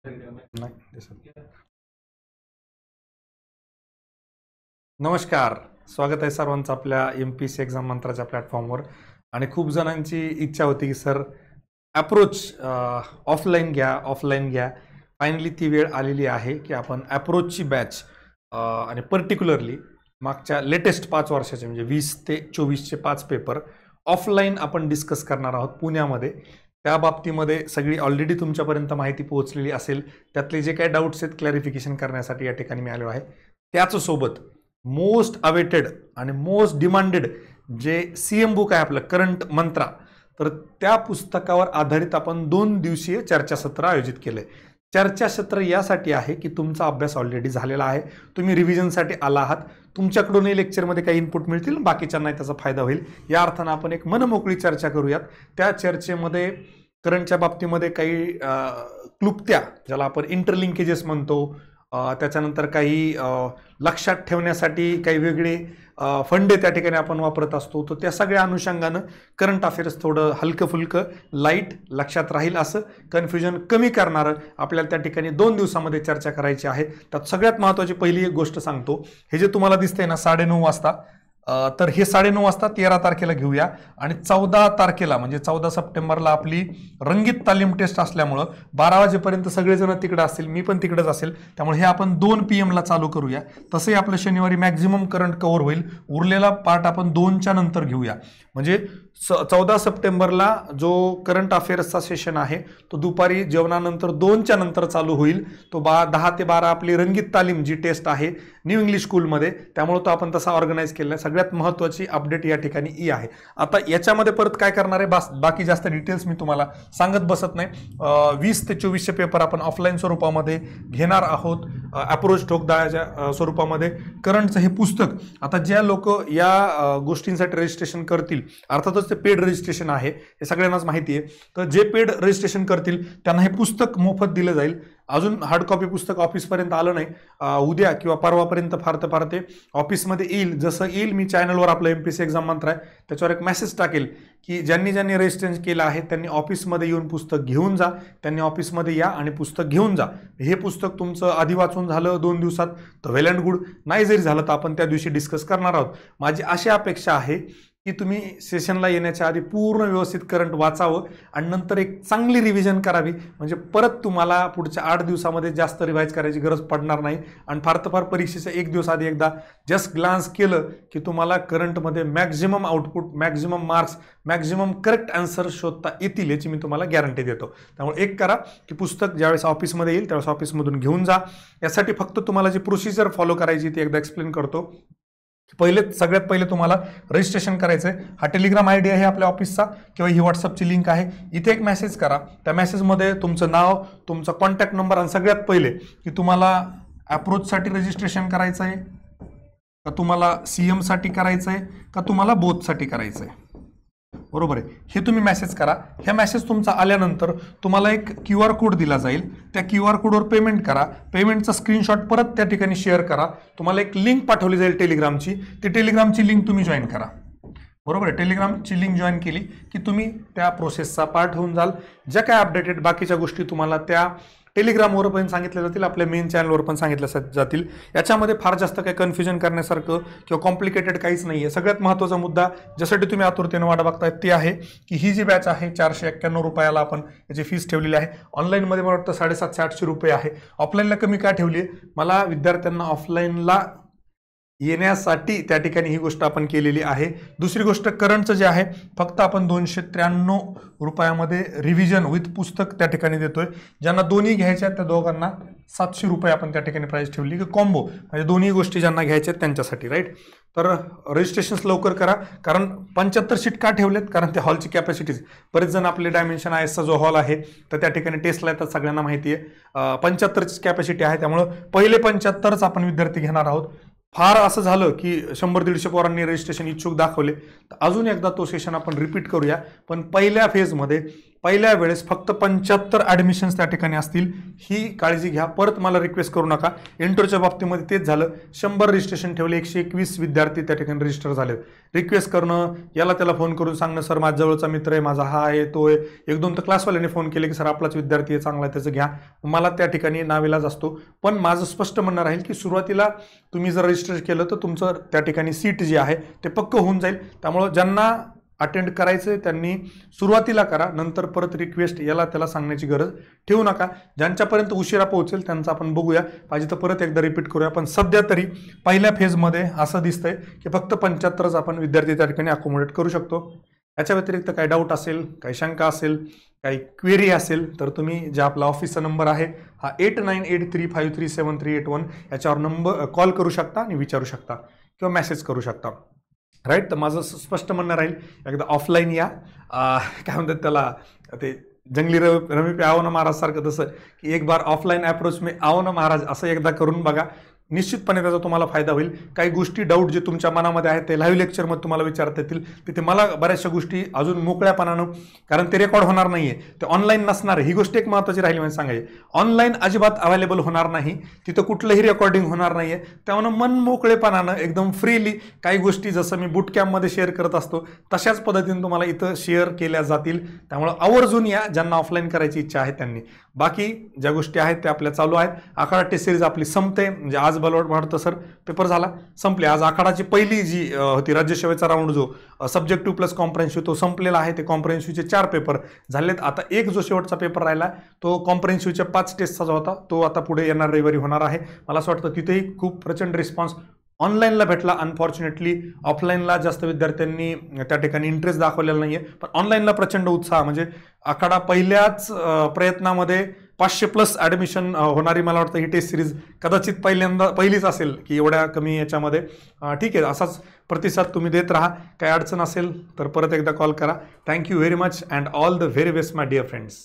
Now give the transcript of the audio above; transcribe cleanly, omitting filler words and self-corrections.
नाही दिसत. नमस्कार, स्वागत आहे सर्वांचं आपल्या MPSC एक्झाम मंत्राच्या प्लॅटफॉर्मवर. आणि खूप जणांची इच्छा होती की सर अप्रोच ऑफलाईन घ्या. फायनली ती वेळ आलेली आहे की आपण अप्रोचची बॅच आणि पर्टिक्युलरली मागच्या लेटेस्ट 5 वर्षाचे म्हणजे 20 ते 24चे 5 पेपर ऑफलाईन आपण डिस्कस करणार आहोत पुण्यामध्ये. त्या बाबतीमध्ये सगळी ऑलरेडी तुमच्यापर्यंत माहिती पोहोचलेली असेल. त्यातले जे काही डाऊट्स आहेत क्लॅरिफिकेशन करण्यासाठी या ठिकाणी मी आलो आहे. त्याचसोबत मोस्ट अवेटेड आणि मोस्ट डिमांडेड जे CM बुक आहे आपलं करंट मंत्रा, तर त्या पुस्तकावर आधारित आपण 2 दिवसीय चर्चासत्र आयोजित केलंय. चर्चासत्र यासाठी आहे की तुमचा अभ्यास ऑलरेडी झालेला आहे, तुम्ही रिव्हिजनसाठी आला आहात, तुमच्याकडूनही लेक्चरमध्ये काही इनपुट मिळतील, बाकीच्यांनाही त्याचा फायदा होईल. या अर्थानं आपण एक मनमोकळी चर्चा करूयात. त्या चर्चेमध्ये करंटच्या बाबतीमध्ये काही क्लुप्त्या, ज्याला आपण इंटरलिंकेजेस म्हणतो, त्याच्यानंतर काही लक्षात ठेवण्यासाठी काही वेगळे फंडे त्या ठिकाणी आपण वापरत असतो. तर त्या सगळ्या अनुषंगानं करंट अफेअर्स थोडं हलकं फुलकं लाईट लक्षात राहील असं कन्फ्युजन कमी करणारं आपल्याला त्या ठिकाणी 2 दिवसामध्ये चर्चा करायची आहे. त्यात सगळ्यात महत्त्वाची पहिली एक गोष्ट सांगतो. हे जे तुम्हाला दिसतंय ना 9:30 वाजता, तर हे 9:30 वाजता 13 तारखेला घेऊया. आणि 14 तारखेला म्हणजे 14 सप्टेंबरला आपली रंगीत तालीम टेस्ट असल्यामुळं 12 वाजेपर्यंत सगळेजण तिकडे असतील, मी पण तिकडेच असेल, त्यामुळे हे आपण 2 PM ला चालू करूया. तसंही आपलं शनिवारी मॅक्झिमम करंट कव्हर होईल. उरलेला पार्ट आपण 2च्या नंतर घेऊया. म्हणजे 14 सप्टेंबरला जो करंट अफेअर्सचा सेशन आहे तो दुपारी जेवणानंतर 2च्या नंतर चालू होईल. तो 10 ते 12 आपली रंगीत तालीम जी टेस्ट आहे न्यू इंग्लिश स्कूलमध्ये, त्यामुळे तो आपण तसा ऑर्गनाईज केला आहे. सगळ्यात महत्त्वाची अपडेट या ठिकाणी ही आहे. आता याच्यामध्ये परत काय करणार आहे, बाकी जास्त डिटेल्स मी तुम्हाला सांगत बसत नाही. 20 ते 24चे पेपर आपण ऑफलाईन स्वरूपामध्ये घेणार आहोत, अप्रोच ठोकदाळ्याच्या स्वरूपामध्ये. करंटचं हे पुस्तक आता ज्या लोक या गोष्टींसाठी रजिस्ट्रेशन करतील, अर्थातच ते पेड रजिस्ट्रेशन आहे, हे सगळ्यांनाच माहिती आहे. तर जे पेड रजिस्ट्रेशन करतील त्यांना हे पुस्तक मोफत दिलं जाईल. अजून हार्ड कॉपी पुस्तक ऑफिसपर्यंत आलं नाही, उद्या किंवा परवापर्यंत फार ते ऑफिसमध्ये येईल. जसं येईल मी चॅनलवर आपलं MPSC एक्झाम मंत्र आहे त्याच्यावर एक मेसेज टाकेल की ज्यांनी रजिस्ट्रेशन केलं आहे त्यांनी ऑफिसमध्ये येऊन पुस्तक घेऊन जा, त्यांनी ऑफिसमध्ये या आणि पुस्तक घेऊन जा. हे पुस्तक तुमचं आधी वाचून झालं 2 दिवसात तर वेल अँड गुड, नाही जरी झालं तर आपण त्या दिवशी डिस्कस करणार आहोत. माझी अशी अपेक्षा आहे की तुम्ही सेशनला येण्याच्या आधी पूर्ण व्यवस्थित करंट वाचावं आणि नंतर एक चांगली रिव्हिजन करावी, म्हणजे परत तुम्हाला पुढच्या 8 दिवसामध्ये जास्त रिवाईज करायची गरज पडणार नाही. आणि फार तर फार परीक्षेच्या 1 दिवस आधी एकदा जस्ट ग्लान्स केलं की तुम्हाला करंटमध्ये maximum output, maximum marks, maximum correct answer शोधता येतील याची मी तुम्हाला गॅरंटी देतो. त्यामुळे एक करा की पुस्तक ज्यावेळेस ऑफिसमध्ये येईल त्यावेळेस ऑफिसमधून घेऊन जा. यासाठी फक्त तुम्हाला जी प्रोसिजर फॉलो करायची ती एकदा एक्सप्लेन करतो. सगळ्यात पहिले तुम्हाला रजिस्ट्रेशन करायचं आहे. हा टेलिग्राम ID आहे आपल्या ऑफिसचा किंवा ही व्हॉट्सअपची लिंक आहे. इथे एक मेसेज करा, त्या मेसेजमध्ये तुमचं नाव, तुमचा कॉन्टॅक्ट नंबर आणि सगळ्यात पहिले की तुम्हाला अप्रोचसाठी रजिस्ट्रेशन करायचं आहे का, तुम्हाला CM साठी करायचं आहे का, तुम्हाला बोथसाठी करायचं आहे, बरोबर आहे, हे तुम्ही मेसेज करा. ह्या मेसेज तुमचा आल्यानंतर तुम्हाला एक QR कोड दिला जाईल. त्या QR कोडवर पेमेंट करा. पेमेंटचा स्क्रीनशॉट परत त्या ठिकाणी शेअर करा. तुम्हाला एक लिंक पाठवली जाईल टेलिग्रामची, ती टेलिग्रामची लिंक तुम्ही जॉईन करा, बरोबर आहे. टेलिग्रामची लिंक जॉईन केली की तुम्ही त्या प्रोसेसचा पार्ट होऊन जाल. ज्या काय अपडेटेड बाकीच्या गोष्टी तुम्हाला त्या टेलिग्रामवर पण सांगितल्या जातील, आपल्या मेन चॅनलवर पण सांगितल्या जातील. याच्यामध्ये फार जास्त काही कन्फ्युजन करण्यासारखं किंवा कॉम्प्लिकेटेड काहीच नाही आहे. सगळ्यात महत्त्वाचा मुद्दा ज्यासाठी तुम्ही आतुरतेने वाट बघताय ते आहे की ही जी बॅच आहे 491 रुपयाला आपण याची फीस ठेवलेली आहे. ऑनलाईनमध्ये मला वाटतं 750-800 रुपये आहे. ऑफलाईनला कमी का ठेवली आहे, मला विद्यार्थ्यांना ऑफलाईनला येण्यासाठी त्या ठिकाणी ही गोष्ट आपण केलेली आहे. दुसरी गोष्ट, करंटचं जे आहे फक्त आपण 293 रुपयामध्ये रिव्हिजन विथ पुस्तक त्या ठिकाणी देतोय. ज्यांना दोन्ही घ्यायच्या त्या दोघांना 700 रुपये आपण त्या ठिकाणी प्राइस ठेवली की कॉम्बो, म्हणजे दोन्ही गोष्टी ज्यांना घ्यायच्या त्यांच्यासाठी, राईट. तर रजिस्ट्रेशन्स लवकर करा. कारण 75 सीट का ठेवलेत, कारण त्या हॉलची कॅपॅसिटीज, बरेच जण आपले डायमेन्शन ISचा जो हॉल आहे तर त्या ठिकाणी टेस्टला येतात, सगळ्यांना माहिती आहे 75ची कॅपॅसिटी आहे. त्यामुळं पहिले 75च आपण विद्यार्थी घेणार आहोत. फार असं झालं की 100-150 पोरांनी रजिस्ट्रेशन इच्छुक दाखवले तर अजून एकदा तो सेशन आपण रिपीट करूया. पण पहिल्या फेजमध्ये पहिल्या वेळेस फक्त 75 ॲडमिशन्स त्या ठिकाणी असतील, ही काळजी घ्या. परत मला रिक्वेस्ट करू नका. इंटरच्या बाबतीमध्ये तेच झालं, 100 रजिस्ट्रेशन ठेवले, 121 विद्यार्थी त्या ठिकाणी रजिस्टर झाले. रिक्वेस्ट करणं, याला त्याला फोन करून सांगणं, सर माझा जवळचा मित्र आहे, माझा हा आहे तो आहे. 1-2 तर क्लासवाल्याने फोन केले की सर आपलाच विद्यार्थी आहे, चांगला आहे, त्याचं घ्या. मला त्या ठिकाणी नाविलाज असतो. पण माझं स्पष्ट म्हणणं राहील की सुरुवातीला तुम्ही जर रजिस्टर केलं तर तुमचं त्या ठिकाणी सीट जे आहे ते पक्क होऊन जाईल. त्यामुळं ज्यांना अटेंड करायचं त्यांनी सुरुवातीला करा, नंतर परत रिक्वेस्ट याला त्याला सांगण्याची गरज ठेवू नका. ज्यांच्यापर्यंत उशिरा पोहोचेल त्यांचं आपण बघूया, पाहिजे तर परत एकदा रिपीट करूया. पण सध्या तरी पहिल्या फेजमध्ये असं दिसतंय की फक्त 75च आपण विद्यार्थी त्या ठिकाणी अकोमोडेट करू शकतो. याच्या व्यतिरिक्त काही डाऊट असेल, काही शंका असेल, काही क्वेरी असेल तर तुम्ही जे आपला ऑफिसचा नंबर आहे हा 8983537381 याच्यावर नंबर कॉल करू शकता आणि विचारू शकता किंवा मेसेज करू शकता. राईट. तर माझं स्पष्ट म्हणणं राहील, एकदा ऑफलाईन या. काय म्हणतात त्याला, ते जंगली रमी पे आओ ना महाराज सारखं, तसं की एक बार ऑफलाईन अप्रोच में आओ ना महाराज असं एकदा करून बघा. निश्चितपणे त्याचा तुम्हाला फायदा होईल. काही गोष्टी डाऊट जे तुमच्या मनामध्ये आहेत ते लाईव्ह लेक्चरमध्ये तुम्हाला विचारता येतील. तिथे मला बऱ्याचशा गोष्टी अजून मोकळ्यापणानं, कारण ते रेकॉर्ड होणार नाहीये, ते ऑनलाईन नसणार आहे. ही गोष्ट एक महत्त्वाची राहिली म्हणजे सांगायची, ऑनलाईन अजिबात अवेलेबल होणार नाही, तिथं कुठलंही रेकॉर्डिंग होणार नाहीये. त्यामुळे मन मोकळेपणानं एकदम फ्रीली काही गोष्टी जसं मी बूट कॅम्पमध्ये शेअर करत असतो तशाच पद्धतीने तुम्हाला इथं शेअर केल्या जातील. त्यामुळे आवर्जून या ज्यांना ऑफलाईन करायची इच्छा आहे त्यांनी. बाकी ज्या गोष्टी आहेत त्या आपल्या चालू आहेत. आखाडा टेस्ट सिरीज आपली संपते, म्हणजे आज वाटतं सर पेपर झाला संपले. आज आखाडाची पहिली जी होती राज्यसेवेचा राऊंड जो सब्जेक्टिव्ह प्लस कॉम्प्रेन्सिव्ह तो संपलेला आहे. ते कॉम्प्रेन्सिव्हचे 4 पेपर झालेत. आता एक जो शेवटचा पेपर राहिला तो कॉम्प्रेन्सिव्हच्या 5 टेस्टचा जो होता तो आता पुढे येणार रविवारी होणार आहे. मला असं वाटतं तिथेही खूप प्रचंड रिस्पॉन्स ऑनलाईनला भेटला. अनफॉर्च्युनेटली ऑफलाईनला जास्त विद्यार्थ्यांनी त्या ठिकाणी इंटरेस्ट दाखवलेला नाहीये, पण ऑनलाईनला प्रचंड उत्साह. म्हणजे आखाडा पहिल्याच प्रयत्नामध्ये 500+ ॲडमिशन होणारी मला वाटतं ही टेस्ट सिरीज कदाचित पहिलीच असेल की एवढ्या कमी याच्यामध्ये. ठीक आहे, असाच प्रतिसाद तुम्ही देत राहा. काही अडचण असेल तर परत एकदा कॉल करा. Thank you very much and all the very best my dear friends.